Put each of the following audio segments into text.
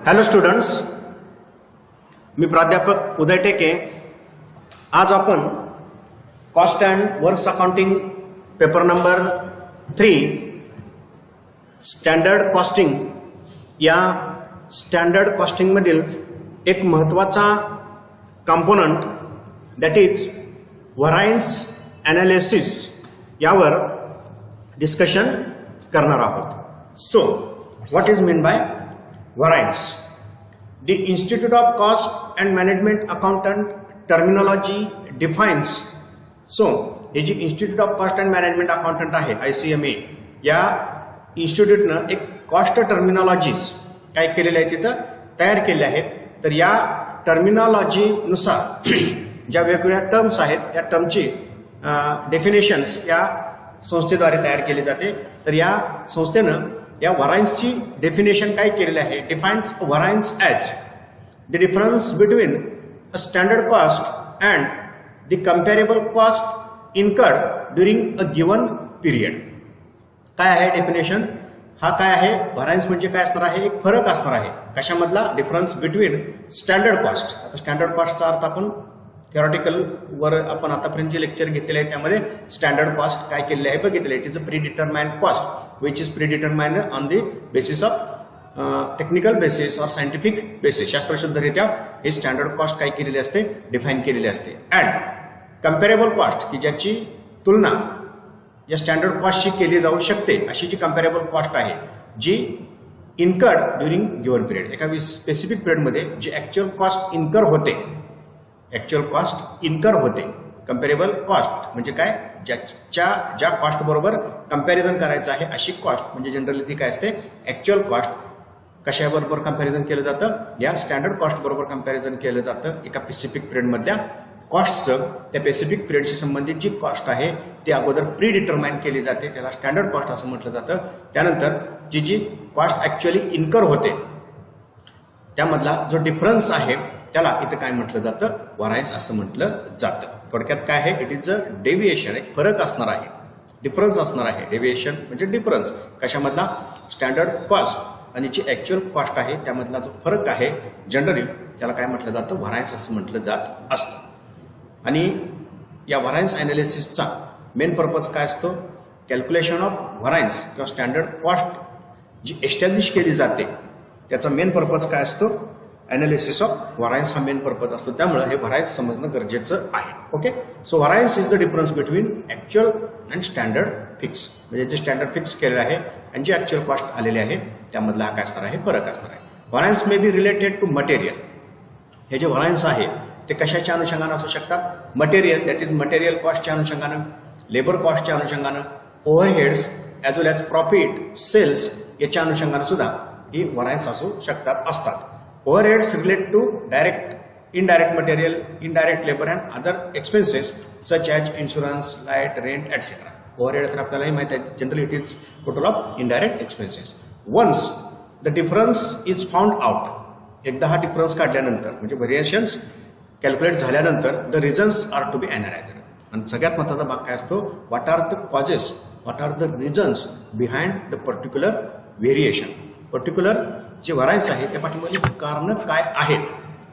Hello students, मी प्राध्यापक उदय टेके. आज आपण cost and works accounting paper number 3 standard costing या स्टँडर्ड कॉस्टिंग मधील एक महत्त्वाचा कंपोनंट दॅट इज व्हरायन्स ॲनालिसिस यावर डिस्कशन करणार आहोत. So what is mean by variance? The Institute of Cost and Management Accountant terminology defines. So, हे जी Institute of Cost and Management Accountant आहे ICMA, या इन्स्टिट्यूटनं एक कॉस्ट टर्मिनॉलॉजीज काय केलेल्या आहेत तिथं तयार केल्या आहेत. तर या टर्मिनॉलॉजीनुसार ज्या वेगवेगळ्या टर्म्स आहेत त्या टर्मची डेफिनेशन्स या संस्थेद्वारे तयार केली जाते. तर या संस्थेनं या व्हरायन्सची डेफिनेशन काय केलेली आहे? Defines variance as the difference between a standard cost and the comparable cost incurred during a given period. काय आहे डेफिनेशन? हा काय आहे? व्हरायन्स म्हणजे काय असणार आहे? एक फरक असणार आहे. कशामधला? Difference between standard cost. आता स्टँडर्ड कॉस्टचा अर्थ आपण थेरॉटिकल वर आपण आतापर्यंत जे लेक्चर घेतलेले आहे त्यामध्ये स्टँडर्ड कॉस्ट काय केलेले आहे बघितले. It is a predetermined cost which is predetermined on the basis of technical basis और सायंटिफिक बेसिस. शास्त्रशुद्धरित्या हे स्टँडर्ड कॉस्ट काय केलेली असते? डिफाईन केलेली असते. अँड कम्पॅरेबल कॉस्ट की ज्याची तुलना या स्टँडर्ड कॉस्टशी केली जाऊ शकते अशी जी कम्पॅरेबल कॉस्ट आहे जी इन्कर्ड ड्युरिंग गिवन पिरियड. एका स्पेसिफिक पिरियडमध्ये जी ऍक्च्युअल कॉस्ट इन्कर होते, ऍक्च्युअल कॉस्ट इन्कर होते. कम्पॅरेबल कॉस्ट म्हणजे काय? ज्या कॉस्ट बरोबर कम्पॅरिझन करायचं आहे अशी कॉस्ट म्हणजे जनरली ती काय असते? Actual cost. कशाबरोबर कम्पॅरिझन केलं जातं? या स्टँडर्ड कॉस्ट बरोबर कम्पॅरिझन केलं जातं. एका स्पेसिफिक पिरियडमधल्या कॉस्टचं त्या स्पेसिफिक पिरियडशी संबंधित जी कॉस्ट आहे ती अगोदर प्री डिटरमाइन केली जाते, त्याला स्टँडर्ड कॉस्ट असं म्हटलं जातं. त्यानंतर जी कॉस्ट ऍक्च्युअली इन्कर होते त्यामधला जो डिफरन्स आहे त्याला इथं काय म्हटलं जातं? व्हरायन्स असं म्हटलं जातं. थोडक्यात काय आहे? It is a deviation. एक फरक असणार आहे, डिफरन्स असणार आहे. डेव्हिएशन म्हणजे डिफरन्स कशामधला? स्टँडर्ड कॉस्ट आणि जी ऍक्च्युअल कॉस्ट आहे त्यामधला जो फरक आहे जनरली त्याला काय म्हटलं जातं? व्हरायन्स असं म्हटलं जात असतं. आणि या व्हरायन्स ॲनालिसिसचा मेन पर्पज काय असतो? कॅल्क्युलेशन ऑफ व्हरायन्स किंवा स्टँडर्ड कॉस्ट जी एस्टॅब्लिश केली जाते त्याचा मेन पर्पज काय असतो? ॲनालिसिस ऑफ व्हरायन्स हा मेन पर्पज असतो. त्यामुळे हे व्हरायन्स समजणं गरजेचं आहे. Okay, so variance is the difference between actual and standard fix. म्हणजे जे स्टँडर्ड फिक्स केलेलं आहे आणि जे ऍक्च्युअल कॉस्ट आलेले आहे त्यामधला हा काय असणार आहे? फरक असणार आहे. Variance may be related to material. हे जे व्हरायन्स आहे ते कशाच्या अनुषंगानं असू शकतात? मटेरियल, दॅट इज मटेरियल कॉस्टच्या अनुषंगानं, लेबर कॉस्टच्या अनुषंगानं, ओव्हरहेड्स ॲज वेल ॲज प्रॉफिट, सेल्स याच्या अनुषंगानं सुद्धा ही व्हरायन्स असू शकतात असतात. Overheads relate to direct, indirect material, indirect labor and other expenses such as insurance, light, rent, etc. Overhead तर आपल्यालाही माहित आहे, generally it is total of indirect expenses. Once the difference is found out, एकदा हा difference काढल्यानंतर म्हणजे variations calculate झाल्यानंतर the reasons are to be analyzed. आणि सगळ्यात महत्त्वाचा भाग काय असतो? what are the causes, what are the reasons behind the particular variation. Particular जे व्हरायन्स आहे त्या पाठीमागची कारण काय आहेत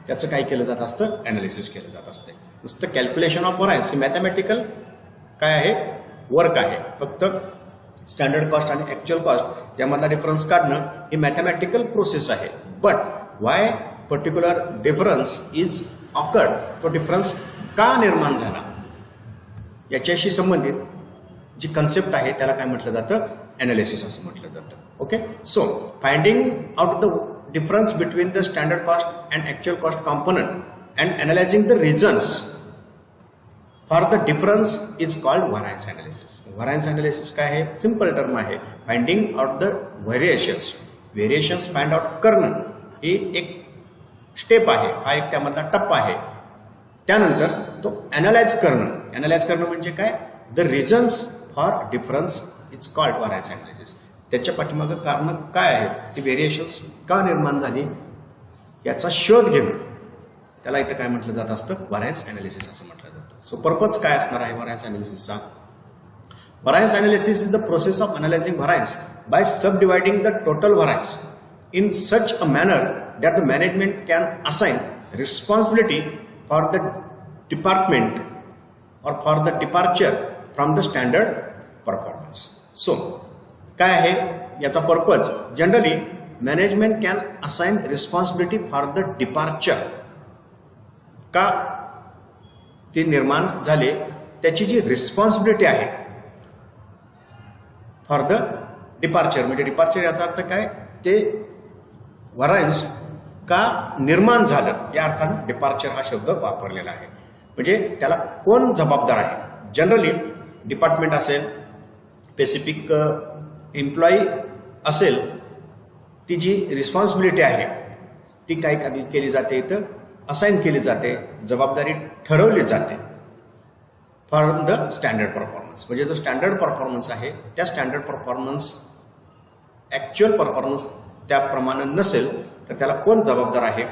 त्याचं काय केलं जात असतं? ॲनालिसिस केलं जात असते. नुसतं कॅल्क्युलेशन ऑफ व्हरायन्स हे मॅथमॅटिकल काय आहे? वर्क आहे. फक्त स्टँडर्ड कॉस्ट आणि ऍक्च्युअल कॉस्ट यामधला डिफरन्स काढणं ही मॅथमॅटिकल प्रोसेस आहे. But why particular difference is awkward, तो डिफरन्स का निर्माण झाला याच्याशी संबंधित जी कन्सेप्ट आहे त्याला काय म्हटलं जातं? ॲनालिसिस असं म्हटलं जातं. Okay, so finding out the difference between the standard cost and actual cost component and analysing the reasons for the difference is called variance analysis. Variance analysis काय आहे? सिंपल टर्म आहे. Finding out the variations find out करणं ही एक step आहे, हा एक त्यामधला टप्पा आहे. त्यानंतर तो ॲनालाइज करणं म्हणजे काय? The reasons for difference is called variance analysis. त्याच्या पाठीमागं कारण काय आहे? ती व्हेरिएशन्स का निर्माण झाली याचा शोध घेणं त्याला इथं काय म्हटलं जात असतं? व्हरायन्स ॲनालिसिस असं म्हटलं जातं. सो पर्पज काय असणार आहे व्हरायन्स ॲनालिसिसचा? Variance analysis is the process of analysing variance by subdividing the total variance in such a manner that the management can assign responsibility for the department or for the departure from the standard performance. So काय आहे याचा purpose? Generally management can assign responsibility for the departure. का ती निर्माण झाले त्याची जी responsibility आहे for the departure, म्हणजे डिपार्चर याचा अर्थ काय, ते व्हरायन्स का निर्माण झालं या अर्थाने डिपार्चर हा शब्द वापरलेला आहे. म्हणजे त्याला कोण जबाबदार आहे? जनरली डिपार्टमेंट असेल, स्पेसिफिक एम्प्लॉई असेल, ती जी रिस्पॉन्सिबिलिटी आहे ती काय केली जाते, इथं असाइन केली जाते, जबाबदारी ठरवली जाते फॉर द स्टँडर्ड परफॉर्मन्स. म्हणजे जो स्टँडर्ड परफॉर्मन्स आहे त्या स्टँडर्ड परफॉर्मन्स ॲक्च्युअल परफॉर्मन्स त्याप्रमाणे नसेल तर त्याला कोण जबाबदार आहे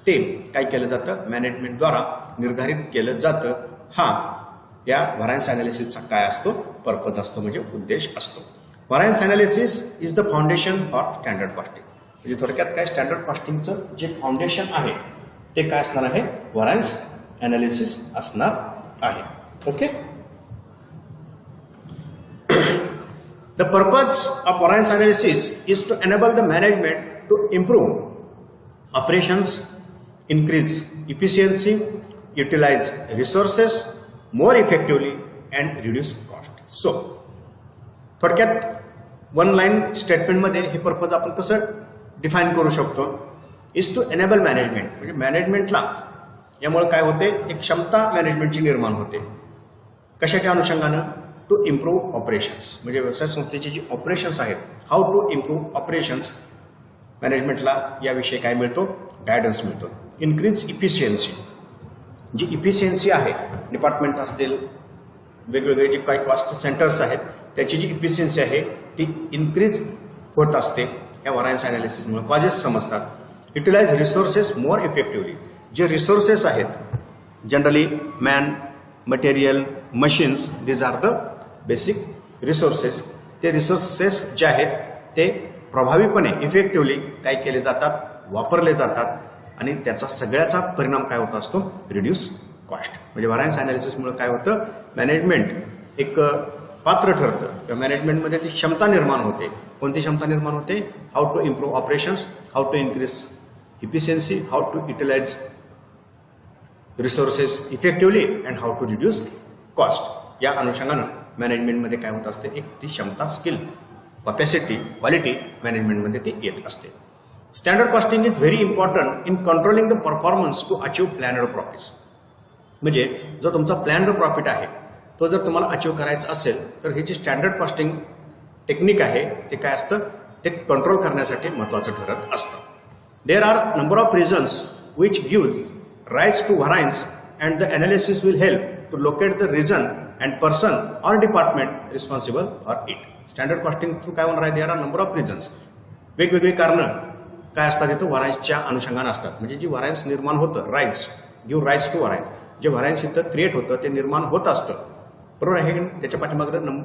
ते काय केलं जातं, मॅनेजमेंटद्वारा निर्धारित केलं जातं. हा या व्हरायन्स अनालिसिसचा काय असतो, पर्पज असतो, म्हणजे उद्देश असतो. Variance analysis is the foundation for standard costing. म्हणजे थोडक्यात काय, स्टँडर्ड कॉस्टिंगचं जे फाउंडेशन आहे ते काय असणार आहे, व्हरायन्स अनालिसिस असणार आहे. Okay. The purpose of variance analysis is to enable the management to improve operations, increase efficiency, utilize resources more effectively and reduce cost. So, थोडक्यात वन लाईन स्टेटमेंटमध्ये हे पर्पज आपण कसं डिफाईन करू शकतो, इज टू एनेबल मॅनेजमेंट. म्हणजे मॅनेजमेंटला यामुळे काय होते, एक क्षमता मॅनेजमेंटची निर्माण होते. कशाच्या अनुषंगानं? To improve operations. म्हणजे व्यवसाय संस्थेची जी ऑपरेशन्स आहेत, हाऊ टू इम्प्रूव्ह ऑपरेशन्स, मॅनेजमेंटला याविषयी काय मिळतो, गायडन्स मिळतो. Increase efficiency. जी इफिशियन्सी आहे, डिपार्टमेंट असतील, वेगवेगळे जे काही कॉस्ट सेंटर्स आहेत त्याची जी इफिशियन्सी आहे ती इन्क्रीज होत असते या व्हरायन्स अनालिसिसमुळे. कॉजेस समजतात. Utilise resources more effectively. जे रिसोर्सेस आहेत, generally man, material, machines, these are the basic resources. ते रिसोर्सेस जे आहेत ते प्रभावीपणे इफेक्टिव्हली काय केले जातात, वापरले जातात आणि त्याचा सगळ्याचा परिणाम काय होत असतो, रिड्यूस कॉस्ट. म्हणजे व्हरायन्स अनालिसिसमुळे काय होतं, मॅनेजमेंट एक पात्र ठरतं किंवा मॅनेजमेंटमध्ये ती क्षमता निर्माण होते. कोणती क्षमता निर्माण होते? How to improve operations, how to increase efficiency, how to utilise resources effectively and how to reduce cost. या अनुषंगानं मॅनेजमेंटमध्ये काय होत असते, एक ती क्षमता, स्किल, कॅपॅसिटी, क्वालिटी मॅनेजमेंटमध्ये ती येत असते. Standard costing is very important in controlling the performance to achieve planned profits. म्हणजे जो तुमचा प्लॅनड प्रॉफिट आहे तो जर तुम्हाला अचीव करायचा असेल तर हे जे स्टँडर्ड कॉस्टिंग टेक्निक आहे ते काय असतं, ते कंट्रोल करण्यासाठी महत्त्वाचं ठरत असतं. There are number of reasons which gives rise to variance and the analysis will help to locate the reason and person or department responsible for it. Standard costing through काय होणार आहे, there are number of reasons. वेगवेगळी कारणं काय असतात इथं व्हरायन्सच्या अनुषंगानं असतात. म्हणजे जी व्हरायन्स निर्माण होतं, राईज गिव्ह राईज टू व्हरायन्स, जे व्हरायन्स इथं क्रिएट होतं ते निर्माण होत असतं, बरोबर आहे. त्याच्या पाठीमागं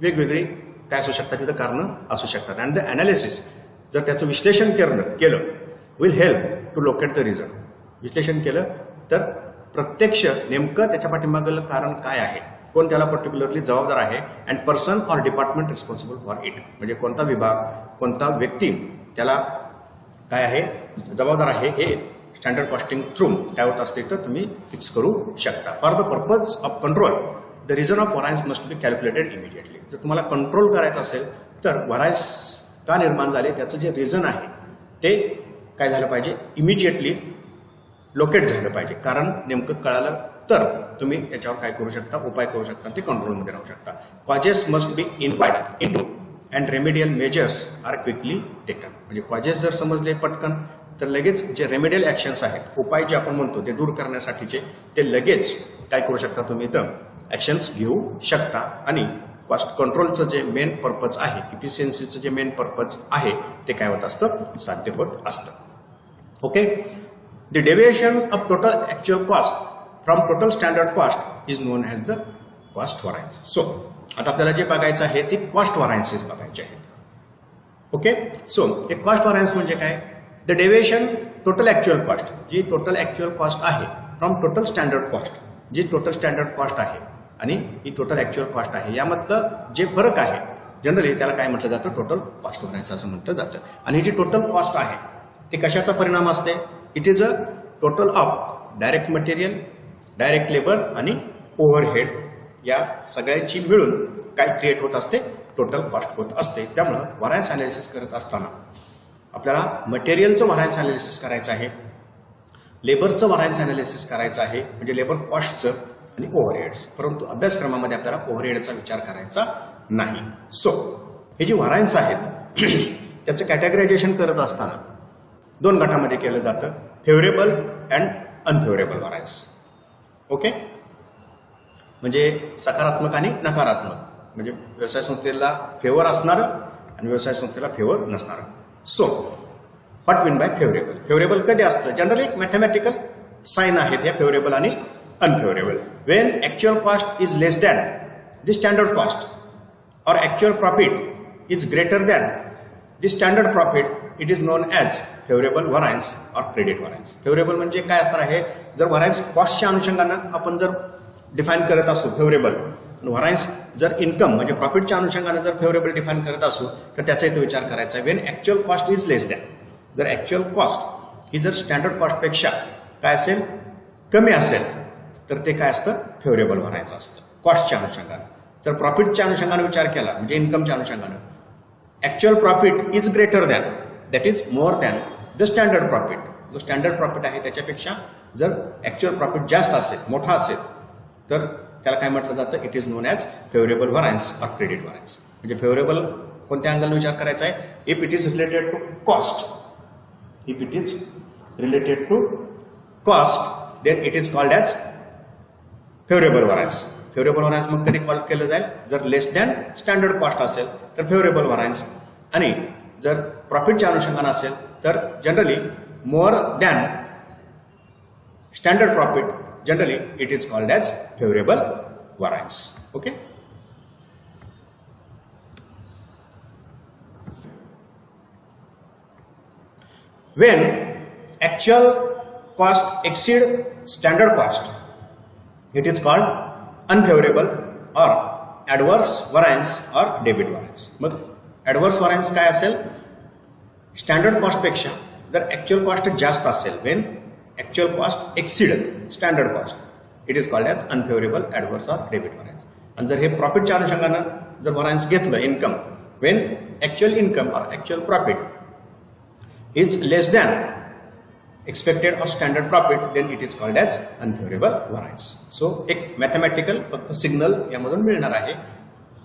वेगवेगळी काय असू शकतात, तिथं कारणं असू शकतात. अँड द अनालिसिस, जर त्याचं विश्लेषण केलं will help to locate the reason. विश्लेषण केलं तर प्रत्यक्ष नेमकं त्याच्या पाठीमागलं कारण काय आहे, कोण त्याला पर्टिक्युलरली जबाबदार आहे, and person or department responsible for it. म्हणजे कोणता विभाग, कोणता व्यक्ती त्याला काय आहे, जबाबदार आहे, हे स्टँडर्ड कॉस्टिंग थ्रू काय होत असते तर तुम्ही फिक्स करू शकता. For the purpose of control the reason of variance must be calculated immediately. जर तुम्हाला कंट्रोल करायचं असेल तर व्हरायन्स का निर्माण झाले त्याचं जे रिझन आहे ते काय झालं पाहिजे, इमिजिएटली लोकेट झालं पाहिजे. कारण नेमकं कळालं तर तुम्ही त्याच्यावर काय करू शकता, उपाय करू शकता, ते कंट्रोलमध्ये राहू शकता. Causes must be inquired into and remedial measures are quickly taken. म्हणजे कॉजेस जर समजले पटकन तर लगेच जे रेमेडियल ॲक्शन्स आहेत, उपाय जे आपण म्हणतो ते दूर करण्यासाठीचे, ते लगेच काय करू शकता तुम्ही इथं ॲक्शन्स घेऊ शकता. आणि कॉस्ट कंट्रोलचं जे मेन पर्पज आहे, इफिशियन्सीचं जे मेन पर्पज आहे ते काय होत असतं, साध्य होत असतं. Okay. The deviation of total actual cost from total standard cost is known as the cost variance. So आता आपल्याला जे बघायचं आहे ते कॉस्ट व्हरायन्सेस बघायचे आहेत. ओके. सो एक कॉस्ट व्हरायन्स म्हणजे काय, the deviation total actual cost, जी टोटल ॲक्च्युअल कॉस्ट आहे फ्रॉम टोटल स्टँडर्ड कॉस्ट, जी टोटल स्टँडर्ड कॉस्ट आहे आणि ही टोटल ॲक्च्युअल कॉस्ट आहे, यामधलं जे फरक आहे जनरली त्याला काय म्हटलं जातं, टोटल कॉस्ट व्हरायन्स असं म्हटलं जातं. आणि जी टोटल कॉस्ट आहे ते कशाचा परिणाम असते, it is a total of direct material, direct labour आणि ओव्हरहेड या सगळ्यांची मिळून काय क्रिएट होत असते, टोटल कॉस्ट होत असते. त्यामुळं व्हरायन्स अनालिसिस करत असताना आपल्याला मटेरियलचं व्हरायन्स अनालिसिस करायचं आहे, लेबरचं व्हरायन्स अनालिसिस करायचं आहे म्हणजे लेबर कॉस्टचं आणि ओव्हरहेड्स, परंतु अभ्यासक्रमामध्ये आपल्याला ओव्हरहेडचा विचार करायचा नाही. सो हे जे व्हरायन्स आहेत त्याचं कॅटेगरायझेशन करत असताना 2 गटामध्ये केलं जातं, फेवरेबल अँड अनफेवरेबल व्हरायन्स. ओके, म्हणजे सकारात्मक आणि नकारात्मक, म्हणजे व्यवसाय संस्थेला फेवर असणारं आणि व्यवसाय संस्थेला फेवर नसणारं. So what mean by favourable, favourable कधी असतं, जनरली एक मॅथमॅटिकल साईन आहेत या फेवरेबल आणि unfavourable. Wien actual cost is less than the standard cost or actual profit is greater than the standard profit, it is known as favorable variance or credit variance. Favorable म्हणजे काय असणार आहे, जर व्हरायन्स कॉस्टच्या अनुषंगानं आपण जर डिफाईन करत असू फेवरेबल, व्हरायन्स जर इन्कम म्हणजे प्रॉफिटच्या अनुषंगानं जर फेवरेबल डिफाईन करत असू तर त्याचा इथे विचार करायचा आहे. Wien actual cost is less than, जर ॲक्च्युअल कॉस्ट ही जर स्टँडर्ड कॉस्टपेक्षा काय असेल, कमी असेल तर ते काय असतं, फेवरेबल व्हरायन्स असतं कॉस्टच्या अनुषंगानं. जर प्रॉफिटच्या अनुषंगाने विचार केला म्हणजे इन्कमच्या अनुषंगानं, actual profit is greater than, that is more than the standard profit, जो स्टँडर्ड प्रॉफिट आहे त्याच्यापेक्षा जर ॲक्च्युअल प्रॉफिट जास्त असेल, मोठा असेल तर त्याला काय म्हटलं जातं, it is known as favourable variance or credit variance. म्हणजे फेवरेबल कोणत्या अँगलने विचार करायचा आहे, if it is related to cost, if it is related to cost then it is called as favourable variance. Favourable variance मग कधी call केलं जाईल, जर लेस दॅन स्टँडर्ड कॉस्ट असेल तर फेवरेबल व्हरायन्स, आणि जर प्रॉफिटच्या अनुषंगानं असेल तर generally more than standard profit, generally it is called as favourable variance. Okay, when actual cost exceed standard cost, it is called unfavourable or adverse variance or debit व्हरायन्स. मग adverse व्हरायन्स काय असेल, स्टँडर्ड कॉस्टपेक्षा जर actual cost जास्त असेल, Wien actual cost exceed standard cost, it is called as unfavourable adverse और debit व्हरायन्स. आणि जर हे प्रॉफिटच्या अनुषंगानं जर व्हरायन्स घेतलं इन्कम, वेन ॲक्च्युअल इन्कम और actual profit is less than expected or standard profit, then it is called as unfavorable variance. So एक mathematical फक्त सिग्नल यामधून मिळणार आहे,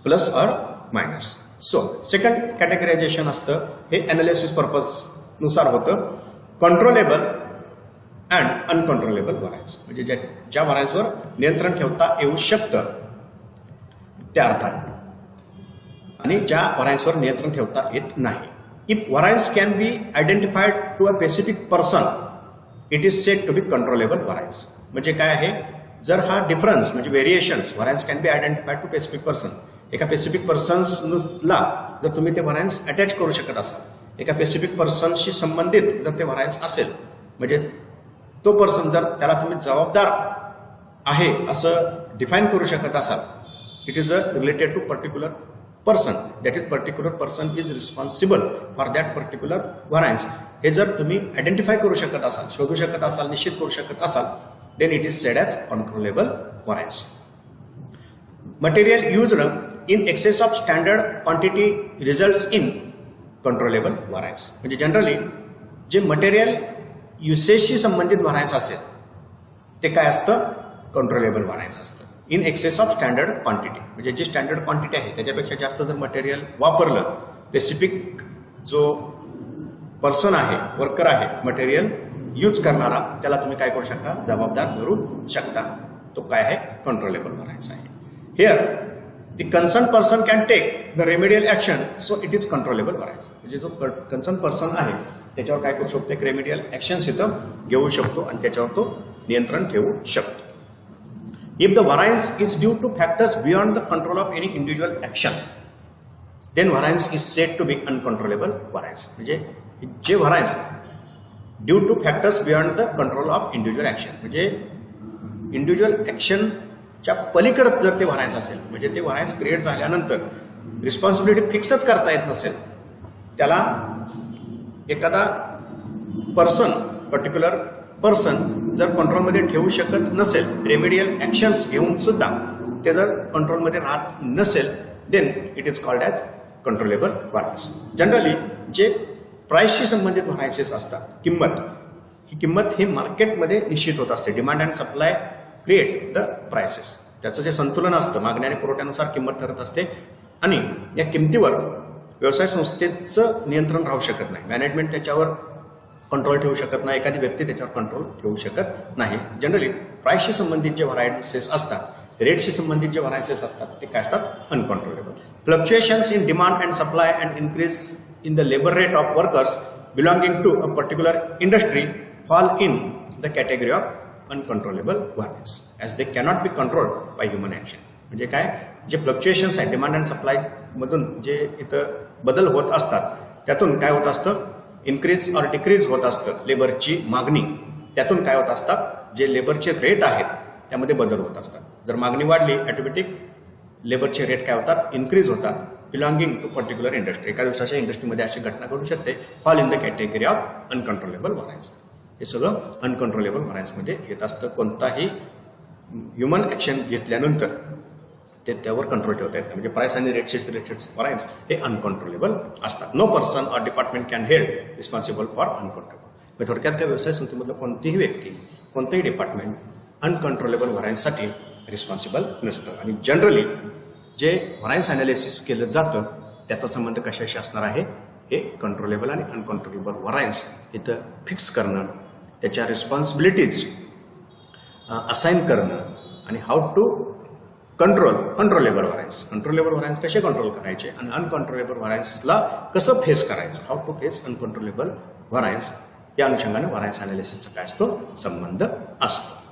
plus or minus. So second categorisation असतं, हे अनालिसिस पर्पज नुसार होतं, कंट्रोलेबल अँड अनकंट्रोलेबल व्हरायन्स. म्हणजे ज्या व्हरायन्सवर नियंत्रण ठेवता येऊ शकतं त्या अर्थाने, आणि ज्या व्हरायन्सवर नियंत्रण ठेवता येत नाही. If variance can be identified to a specific person, it is said to be controllable variance. म्हणजे काय आहे, जर हा डिफरन्स म्हणजे variations, variance can be identified to specific person, एका स्पेसिफिक पर्सन्सला जर तुम्ही ते व्हरायन्स अटॅच करू शकत असाल, एका स्पेसिफिक पर्सनशी संबंधित जर ते व्हरायन्स असेल, म्हणजे तो पर्सन जर त्याला तुम्ही जबाबदार आहे असं डिफाईन करू शकत असाल, it is a related to particular person, that is particular person is responsible for that particular variance. हे जर तुम्ही आयडेंटिफाय करू शकत असाल, शोधू शकत असाल, निश्चित करू शकत असाल, then it is said as controllable variance. Material used in excess of standard quantity results in controllable variance. म्हणजे जनरली जे मटेरियल युसेजशी संबंधित व्हरायन्स असेल ते काय असतं, कंट्रोलेबल व्हरायन्स असतं. In excess of standard quantity, म्हणजे जी स्टँडर्ड क्वांटिटी आहे त्याच्यापेक्षा जास्त जर मटेरियल वापरलं, स्पेसिफिक जो पर्सन आहे, वर्कर आहे, मटेरियल यूज करणारा, त्याला तुम्ही काय करू शकता, जबाबदार धरू शकता. तो काय आहे, कंट्रोलेबल व्हरायन्स आहे. Here the concern person can take the remedial action, so it is controllable variance. म्हणजे जो कन्सर्न पर्सन आहे त्याच्यावर काय करू शकतो, एक रेमेडियल ॲक्शन्स इथं घेऊ शकतो आणि त्याच्यावर तो नियंत्रण ठेवू शकतो. If the variance is due to factors beyond the control of any individual action, then variance is said to be uncontrollable variance. म्हणजे जे variance due to factors beyond the control of individual action. म्हणजे individual ऍक्शनच्या पलीकडे जर ते व्हरायन्स असेल, म्हणजे ते व्हरायन्स क्रिएट झाल्यानंतर रिस्पॉन्सिबिलिटी फिक्सच करता येत नसेल, त्याला एखादा पर्टिक्युलर पर्सन जर कंट्रोलमध्ये ठेवू शकत नसेल, रेमेडियल ऍक्शन्स घेऊन सुद्धा ते जर कंट्रोलमध्ये राहत नसेल, then it is called as controllable variance. Generally जे प्राइसशी संबंधित व्हरायन्सेस असतात, किंमत ही मार्केटमध्ये निश्चित होत असते. Demand and supply create the prices. त्याचं जे संतुलन असतं, मागणी आणि पुरवठ्यानुसार किंमत ठरत असते आणि या किमतीवर व्यवसाय संस्थेचं नियंत्रण राहू शकत नाही. मॅनेजमेंट त्याच्यावर कंट्रोल ठेवू शकत नाही, एखादी व्यक्ती त्याच्यावर कंट्रोल ठेवू शकत नाही. जनरली प्राइसशी संबंधित जे व्हरायन्सेस असतात, रेटशी संबंधित जे व्हरायन्सेस असतात, ते काय असतात? Uncontrollable. Fluctuations in demand and supply and increase in the labor rate of workers belonging to a particular industry fall in the category of uncontrollable variance as they cannot be controlled by human action. म्हणजे काय, जे fluctuations आहेत demand and supply मधून जे इथं बदल होत असतात, त्यातून काय होत असतं? इन्क्रीज और डिक्रीज होत असतं लेबरची मागणी. त्यातून काय होत असतात? जे लेबरचे रेट आहेत त्यामध्ये बदल होत असतात. जर मागणी वाढली, ऑटोमॅटिक लेबरचे रेट काय होतात? इन्क्रीज होतात. बिलॉंगिंग टू पर्टिक्युलर इंडस्ट्री, एका दिवसाच्या इंडस्ट्रीमध्ये अशी घटना घडू शकते. Fall in the category of uncontrollable variance. हे सगळं अनकंट्रोलेबल व्हरायन्समध्ये येत असतं. कोणताही ह्युमन ऍक्शन घेतल्यानंतर ते त्यावर कंट्रोल ठेवता येत नाही. म्हणजे प्राइस आणि रेटचे व्हरायन्स हे अनकंट्रोलेबल असतात. No person or department can held responsible for uncontrollable. म्हणजे थोडक्यात काय, व्यवसाय संस्थेमधलं कोणतीही व्यक्ती, कोणतंही डिपार्टमेंट अनकंट्रोलेबल व्हरायन्ससाठी रिस्पॉन्सिबल नसतं. आणि जनरली जे व्हरायन्स अनालिसिस केलं जातं त्याचा संबंध कशाशी असणार आहे? हे कंट्रोलेबल आणि अनकंट्रोलेबल व्हरायन्स इथं फिक्स करणं, त्याच्या रिस्पॉन्सिबिलिटीज असाइन करणं आणि हाऊ टू कंट्रोलेबल व्हरायन्स. कंट्रोलेबल व्हरायन्स कसे कंट्रोल करायचे आणि अनकंट्रोलेबल व्हरायन्सला कसं फेस करायचं, हाऊ टू फेस अनकंट्रोलेबल व्हरायन्स, या अनुषंगाने व्हरायन्स अनालिसिसचा काय असतो? संबंध असतो.